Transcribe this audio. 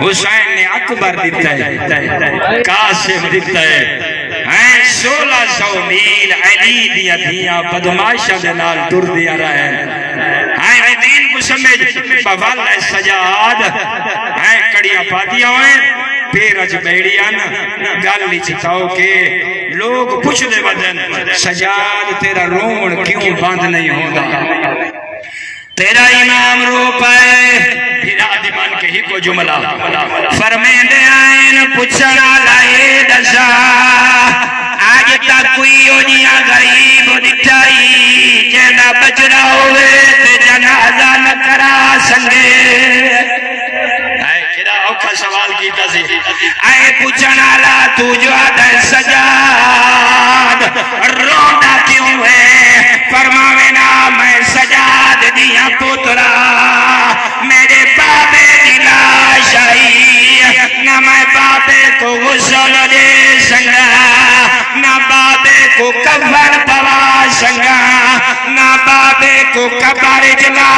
حسین نے اکبر دیتا ہے، قاسم دیتا ہے، 1600 میل علی دیا دیا بدماشا دے نال ٹر دیا رہا ہے، دین کو سمجھ بوال سجاد کڑیاں پاتیاں ہوئے پیرج بیڑیاں گل لچتاؤ کے لوگ پوچھ دے بدن سجاد تیرا رون کیوں باندھ نہیں ہوتا، تیرا امام رو پائے بھیرا دیمان کے ہی کو جملہ فرمین دے آئین پچھنا لائے دسا آج تک کوئی اونیا غریب دکھائی جینا بچنا ہوئے تے جنازہ نہ کرا سنگے، آئے کدا اوکھا سوال کیتا سی، آئے پوچھنا لا تو جو آدھے سجاد رونا کیوں ہے، فرماوینا میں سجاد دیا پترا میرے بابے دی لاش آئی، نہ میں بابے کو غسل دے سنگا، نہ بابے کو کفن پوا سنگا، نہ بابے کو قبر جلا